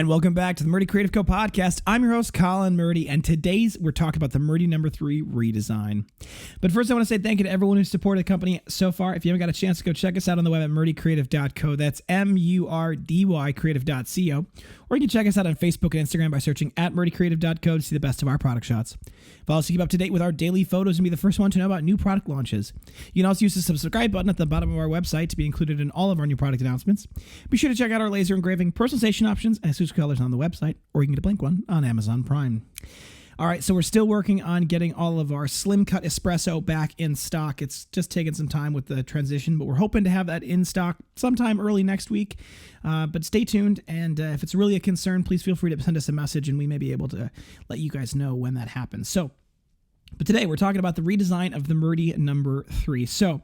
And welcome back to the Murdy Creative Co podcast. I'm your host, Colin Murdy, and today's we're talking about the Murdy No. 3 redesign. But first, I want to say thank you to everyone who's supported the company so far. If you haven't got a chance to go check us out on the web at murdycreative.co. That's MURDY creative.co. Or you can check us out on Facebook and Instagram by searching at murdycreative.co to see the best of our product shots. Follow us to keep up to date with our daily photos and be the first one to know about new product launches. You can also use the subscribe button at the bottom of our website to be included in all of our new product announcements. Be sure to check out our laser engraving personalization options and exclusive colors on the website, or you can get a blank one on Amazon Prime. All right, so we're still working on getting all of our slim cut espresso back in stock. It's just taken some time with the transition, but we're hoping to have that in stock sometime early next week. But stay tuned, and if it's really a concern, please feel free to send us a message, and we may be able to let you guys know when that happens. But today we're talking about the redesign of the Murdy No. 3. So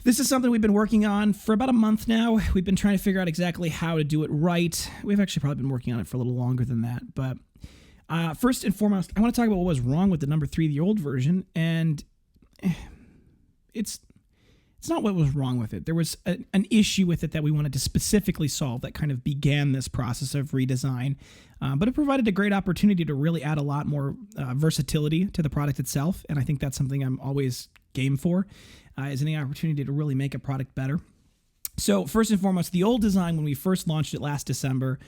this is something we've been working on for about a month now. We've been trying to figure out exactly how to do it right. We've actually probably been working on it for a little longer than that, but first and foremost, I want to talk about what was wrong with the No. 3, the old version, and it's not what was wrong with it. There was an issue with it that we wanted to specifically solve that kind of began this process of redesign, but it provided a great opportunity to really add a lot more versatility to the product itself, and I think that's something I'm always game for, is any opportunity to really make a product better. So first and foremost, the old design, when we first launched it last December,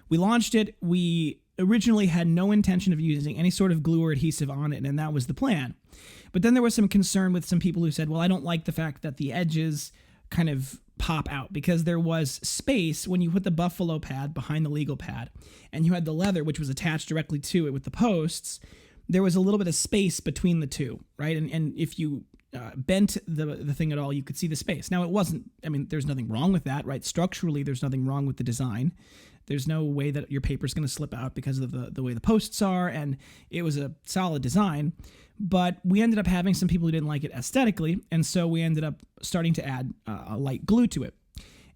we originally had no intention of using any sort of glue or adhesive on it, and that was the plan. But then there was some concern with some people who said, well, I don't like the fact that the edges kind of pop out, because there was space when you put the buffalo pad behind the legal pad and you had the leather, which was attached directly to it with the posts. There was a little bit of space between the two, right? And if you bent the thing at all, you could see the space. Now, it wasn't, there's nothing wrong with that, right? Structurally, there's nothing wrong with the design. There's no way that your paper's going to slip out because of the way the posts are, and it was a solid design. But we ended up having some people who didn't like it aesthetically, and so we ended up starting to add a light glue to it.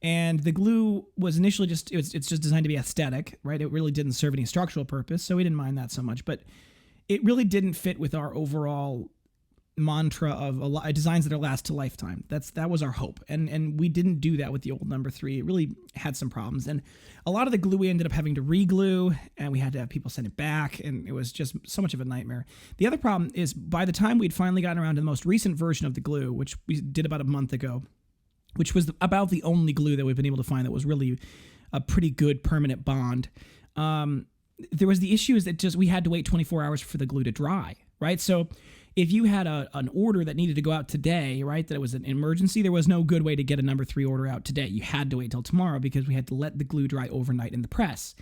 And the glue was initially it's just designed to be aesthetic, right? It really didn't serve any structural purpose, so we didn't mind that so much. But it really didn't fit with our overall mantra of designs that are last to lifetime. That was our hope, and we didn't do that with the old No. 3. It really had some problems, and a lot of the glue we ended up having to re-glue, and we had to have people send it back, and it was just so much of a nightmare. The other problem is, by the time we'd finally gotten around to the most recent version of the glue, which we did about a month ago, which was about the only glue that we've been able to find that was really a pretty good permanent bond, there was the issue is that we had to wait 24 hours for the glue to dry, right? So if you had an order that needed to go out today, right, that it was an emergency, there was no good way to get a No. 3 order out today. You had to wait till tomorrow because we had to let the glue dry overnight in the press.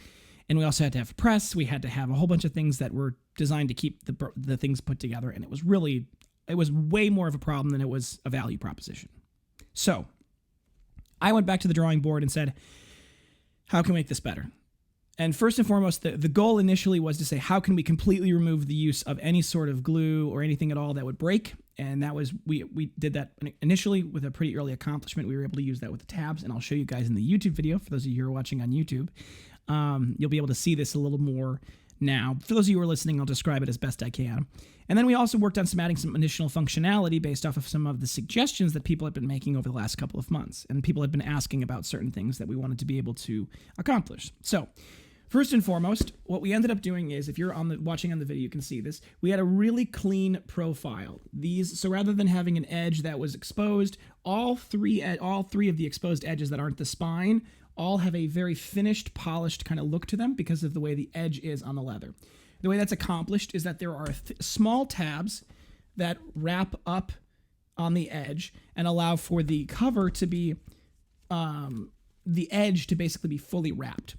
And we also had to have a press. We had to have a whole bunch of things that were designed to keep the things put together. And it was way more of a problem than it was a value proposition. So I went back to the drawing board and said, how can we make this better? And first and foremost, the goal initially was to say, how can we completely remove the use of any sort of glue or anything at all that would break? And that was, we did that initially with a pretty early accomplishment. We were able to use that with the tabs, and I'll show you guys in the YouTube video. For those of you who are watching on YouTube, you'll be able to see this a little more now. For those of you who are listening, I'll describe it as best I can. And then we also worked on adding some additional functionality based off of some of the suggestions that people have been making over the last couple of months. And people have been asking about certain things that we wanted to be able to accomplish. So first and foremost, what we ended up doing is, if you're watching on the video, you can see this. We had a really clean profile. So rather than having an edge that was exposed, all three of the exposed edges that aren't the spine all have a very finished, polished kind of look to them because of the way the edge is on the leather. The way that's accomplished is that there are small tabs that wrap up on the edge and allow for the cover to be, the edge to basically be fully wrapped.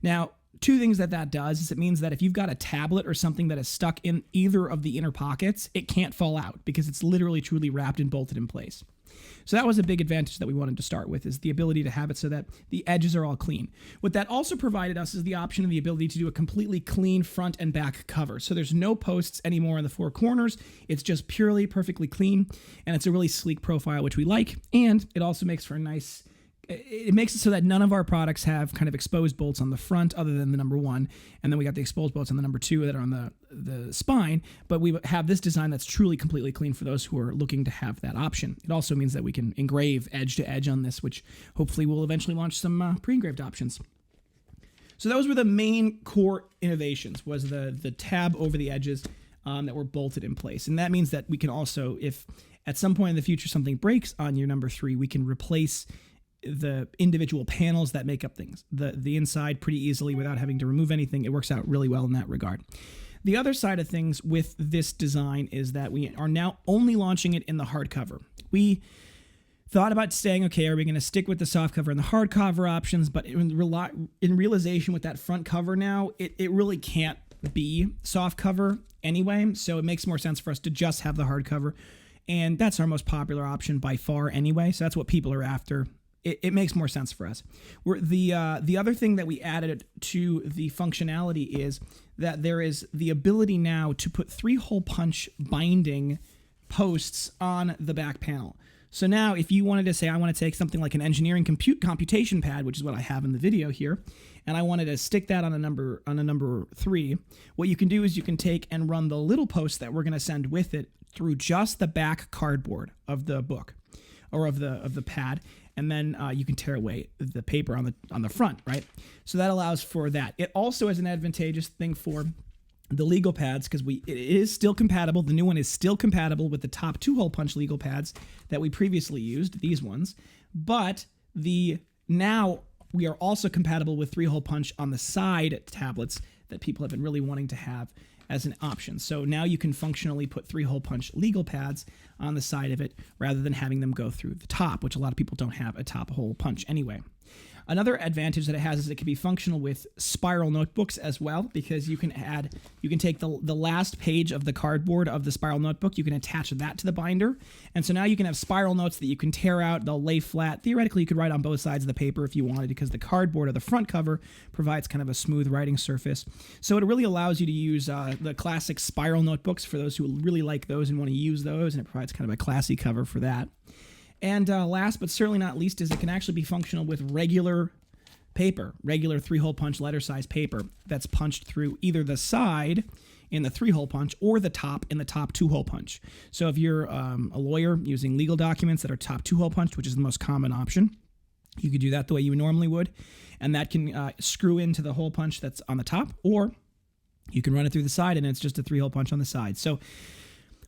Now, two things that does is it means that if you've got a tablet or something that is stuck in either of the inner pockets, it can't fall out because it's literally truly wrapped and bolted in place. So that was a big advantage that we wanted to start with, is the ability to have it so that the edges are all clean. What that also provided us is the option and the ability to do a completely clean front and back cover. So there's no posts anymore in the four corners. It's just purely perfectly clean, and it's a really sleek profile, which we like, and it also makes for a nice... It makes it so that none of our products have kind of exposed bolts on the front other than the No. 1, and then we got the exposed bolts on the No. 2 that are on the spine, but we have this design that's truly completely clean for those who are looking to have that option. It also means that we can engrave edge to edge on this, which hopefully will eventually launch some pre-engraved options. So those were the main core innovations, was the tab over the edges that were bolted in place. And that means that we can also, if at some point in the future something breaks on your number 3, we can replace the individual panels that make up things, the inside, pretty easily without having to remove anything. It works out really well in that regard. The other side of things with this design is that we are now only launching it in the hardcover. We thought about saying, okay, are we going to stick with the softcover and the hardcover options? But in realization with that front cover now, it really can't be softcover anyway. So it makes more sense for us to just have the hardcover. And that's our most popular option by far anyway. So that's what people are after. It makes more sense for us. The other thing that we added to the functionality is that there is the ability now to put 3-hole punch binding posts on the back panel. So now if you wanted to say, I want to take something like an engineering computation pad, which is what I have in the video here, and I wanted to stick that on a number 3, what you can do is you can take and run the little post that we're going to send with it through just the back cardboard of the book or of the pad. And then you can tear away the paper on the front, right? So that allows for that. It also is an advantageous thing for the legal pads because it is still compatible. The new one is still compatible with the top 2-hole punch legal pads that we previously used, these ones. But now we are also compatible with 3-hole punch on the side tablets that people have been really wanting to have as an option. So now you can functionally put 3-hole punch legal pads on the side of it rather than having them go through the top, which a lot of people don't have a top hole punch anyway. Another advantage that it has is it can be functional with spiral notebooks as well, because you can take the last page of the cardboard of the spiral notebook, you can attach that to the binder, and so now you can have spiral notes that you can tear out, they'll lay flat. Theoretically, you could write on both sides of the paper if you wanted, because the cardboard of the front cover provides kind of a smooth writing surface. So it really allows you to use the classic spiral notebooks for those who really like those and want to use those, and it provides kind of a classy cover for that. And last but certainly not least is it can actually be functional with regular paper, regular 3-hole punch letter size paper that's punched through either the side in the 3-hole punch or the top in the top 2-hole punch. So if you're a lawyer using legal documents that are top 2-hole punched, which is the most common option, you could do that the way you normally would, and that can screw into the hole punch that's on the top, or you can run it through the side and it's just a 3-hole punch on the side. So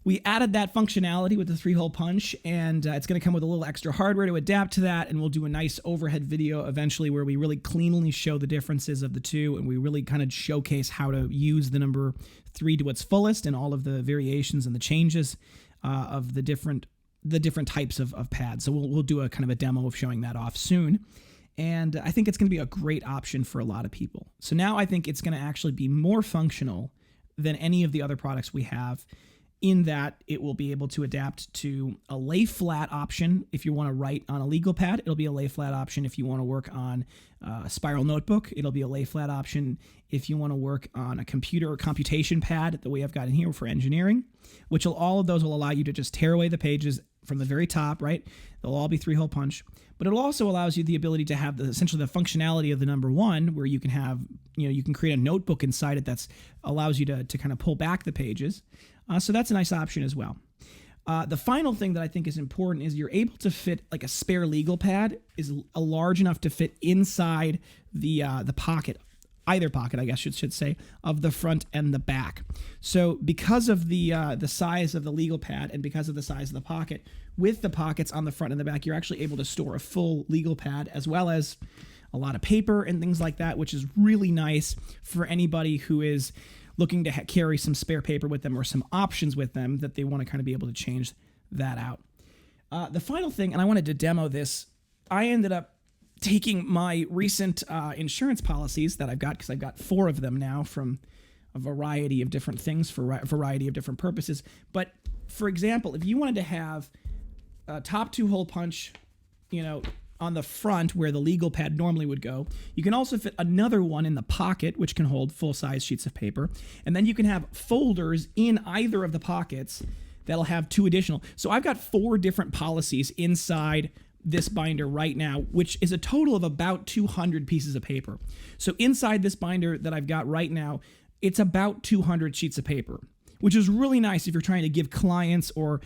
we added that functionality with the 3-hole punch, and it's going to come with a little extra hardware to adapt to that, and we'll do a nice overhead video eventually where we really cleanly show the differences of the two, and we really kind of showcase how to use the number 3 to its fullest and all of the variations and the changes of the different types of pads. So we'll do a kind of a demo of showing that off soon. And I think it's going to be a great option for a lot of people. So now I think it's going to actually be more functional than any of the other products we have, in that it will be able to adapt to a lay flat option. If you want to write on a legal pad, it'll be a lay flat option. If you want to work on a spiral notebook, it'll be a lay flat option. If you want to work on a computer or computation pad that we have got in here for engineering, all of those will allow you to just tear away the pages from the very top, right? They'll all be 3-hole punch, but it also allows you the ability to have essentially the functionality of the number 1, where you can have, you can create a notebook inside it that allows you to kind of pull back the pages. So that's a nice option as well. The final thing that I think is important is you're able to fit, like, a spare legal pad is large enough to fit inside the pocket, either pocket, I guess should say, of the front and the back. So because of the size of the legal pad and because of the size of the pocket, with the pockets on the front and the back, you're actually able to store a full legal pad as well as a lot of paper and things like that, which is really nice for anybody who is looking to carry some spare paper with them or some options with them that they want to kind of be able to change that out. The final thing, and I wanted to demo this, I ended up taking my recent insurance policies that I've got, because I've got 4 of them now from a variety of different things for a variety of different purposes. But for example, if you wanted to have a top 2-hole punch, on the front where the legal pad normally would go, you can also fit another one in the pocket, which can hold full-size sheets of paper. And then you can have folders in either of the pockets that'll have 2 additional. So I've got 4 different policies inside this binder right now, which is a total of about 200 pieces of paper. So inside this binder that I've got right now, it's about 200 sheets of paper. which is really nice if you're trying to give clients or,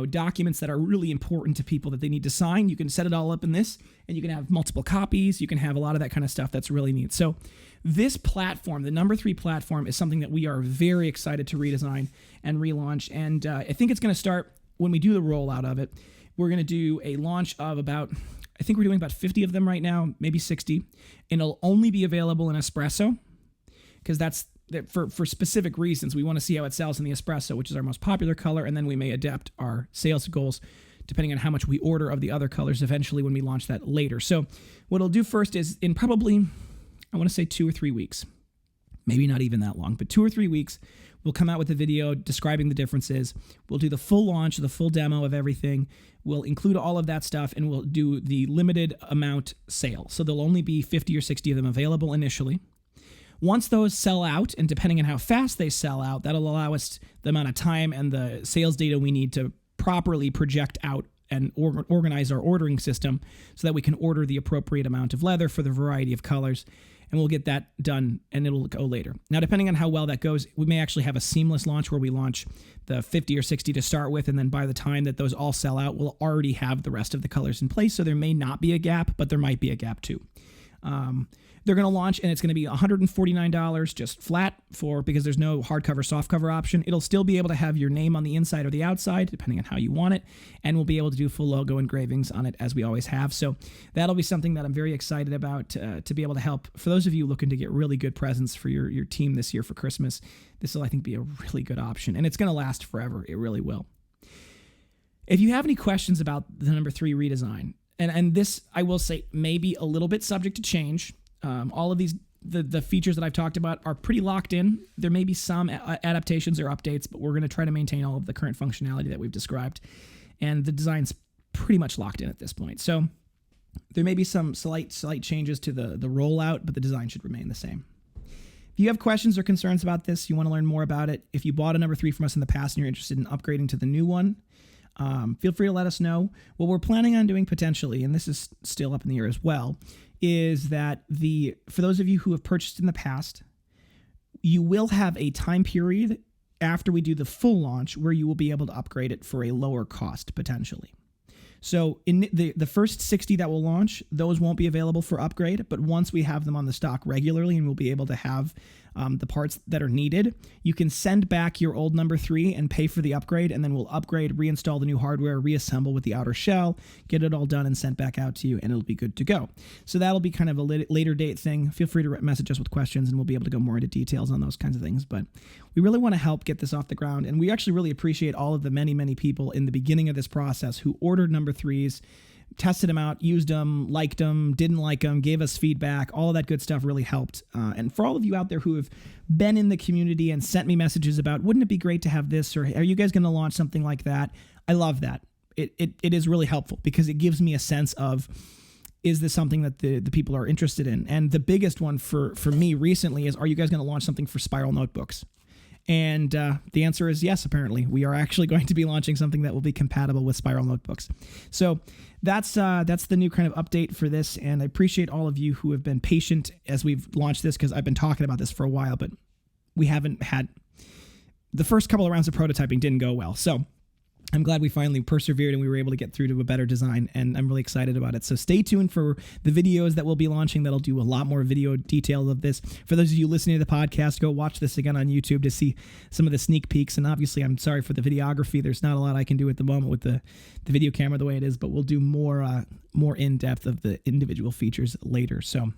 documents that are really important to people that they need to sign. You can set it all up in this, and you can have multiple copies. You can have a lot of that kind of stuff that's really neat. So this platform, the number 3 platform, is something that we are very excited to redesign and relaunch. And I think it's going to start when we do the rollout of it. We're going to do a launch of I think we're doing about 50 of them right now, maybe 60. And it'll only be available in espresso, because that's for specific reasons. We want to see how it sells in the espresso, which is our most popular color, and then we may adapt our sales goals depending on how much we order of the other colors eventually when we launch that later. So what I'll do first is, in probably, I want to say 2 or 3 weeks, maybe not even that long, but 2 or 3 weeks, we'll come out with a video describing the differences. We'll do the full launch, the full demo of everything. We'll include all of that stuff, and we'll do the limited amount sale. So there'll only be 50 or 60 of them available initially. Once those sell out, and depending on how fast they sell out, that'll allow us the amount of time and the sales data we need to properly project out and organize our ordering system so that we can order the appropriate amount of leather for the variety of colors. And we'll get that done, and it'll go later. Now, depending on how well that goes, we may actually have a seamless launch where we launch the 50 or 60 to start with, and then by the time that those all sell out, we'll already have the rest of the colors in place. So there may not be a gap, but there might be a gap too. They're going to launch, and it's going to be $149 just flat because there's no hardcover, softcover option. It'll still be able to have your name on the inside or the outside, depending on how you want it, and we'll be able to do full logo engravings on it as we always have. So that'll be something that I'm very excited about to be able to help. For those of you looking to get really good presents for your team this year for Christmas, this will, I think, be a really good option, and it's going to last forever. It really will. If you have any questions about the number 3 redesign, and this, I will say, may be a little bit subject to change. All of these, the features that I've talked about are pretty locked in. There may be some adaptations or updates, but we're going to try to maintain all of the current functionality that we've described. And the design's pretty much locked in at this point. So there may be some slight changes to the rollout, but the design should remain the same. If you have questions or concerns about this, you want to learn more about it, if you bought a number 3 from us in the past and you're interested in upgrading to the new one, feel free to let us know. What we're planning on doing potentially, and this is still up in the air as well, is that for those of you who have purchased in the past, you will have a time period after we do the full launch where you will be able to upgrade it for a lower cost potentially. So in the first 60 that will launch, those won't be available for upgrade, but once we have them on the stock regularly and we'll be able to have the parts that are needed, you can send back your old number 3 and pay for the upgrade, and then we'll upgrade, reinstall the new hardware, reassemble with the outer shell, get it all done and sent back out to you, and it'll be good to go. So that'll be kind of a later date thing. Feel free to message us with questions, and we'll be able to go more into details on those kinds of things. But we really want to help get this off the ground, and we actually really appreciate all of the many, many people in the beginning of this process who ordered number 3s, tested them out, used them, liked them, didn't like them, gave us feedback. All of that good stuff really helped. And for all of you out there who have been in the community and sent me messages about, wouldn't it be great to have this, or are you guys going to launch something like that? I love that. It is really helpful because it gives me a sense of, is this something that the people are interested in? And the biggest one for me recently is, are you guys going to launch something for Spiral Notebooks? And the answer is yes, apparently. We are actually going to be launching something that will be compatible with Spiral Notebooks. So that's the new kind of update for this, and I appreciate all of you who have been patient as we've launched this, because I've been talking about this for a while, but we haven't had... The first couple of rounds of prototyping didn't go well, so I'm glad we finally persevered and we were able to get through to a better design, and I'm really excited about it. So stay tuned for the videos that we'll be launching. That'll do a lot more video detail of this. For those of you listening to the podcast, go watch this again on YouTube to see some of the sneak peeks. And obviously, I'm sorry for the videography. There's not a lot I can do at the moment with the video camera the way it is, but we'll do more in-depth of the individual features later. So,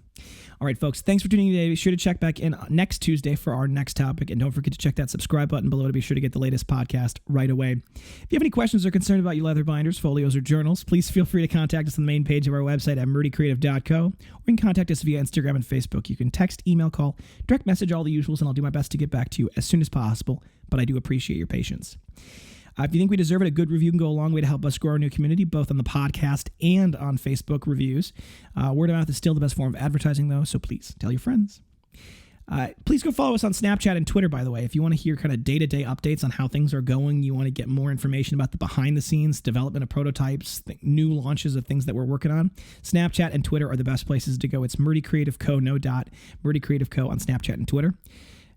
all right, folks, thanks for tuning in today. Be sure to check back in next Tuesday for our next topic, and don't forget to check that subscribe button below to be sure to get the latest podcast right away. If you have any questions or concerns about your leather binders, folios, or journals, please feel free to contact us on the main page of our website at MurdyCreative.co, or you can contact us via Instagram and Facebook. You can text, email, call, direct message, all the usuals, and I'll do my best to get back to you as soon as possible, but I do appreciate your patience. If you think we deserve it, a good review can go a long way to help us grow our new community, both on the podcast and on Facebook reviews. Word of mouth is still the best form of advertising, though, so please tell your friends. Please go follow us on Snapchat and Twitter, by the way. If you want to hear kind of day-to-day updates on how things are going, you want to get more information about the behind-the-scenes development of prototypes, new launches of things that we're working on, Snapchat and Twitter are the best places to go. It's Murdy Creative Co, no dot, Murdy Creative Co on Snapchat and Twitter.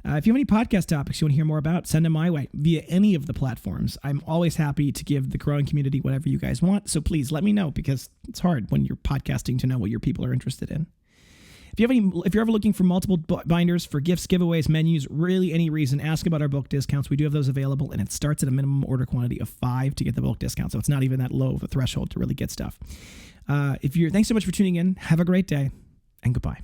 If you have any podcast topics you want to hear more about, send them my way via any of the platforms. I'm always happy to give the growing community whatever you guys want. So please let me know, because it's hard when you're podcasting to know what your people are interested in. If you're ever looking for multiple binders for gifts, giveaways, menus, really any reason, ask about our bulk discounts. We do have those available, and it starts at a minimum order quantity of 5 to get the bulk discount. So it's not even that low of a threshold to really get stuff. Thanks so much for tuning in. Have a great day, and goodbye.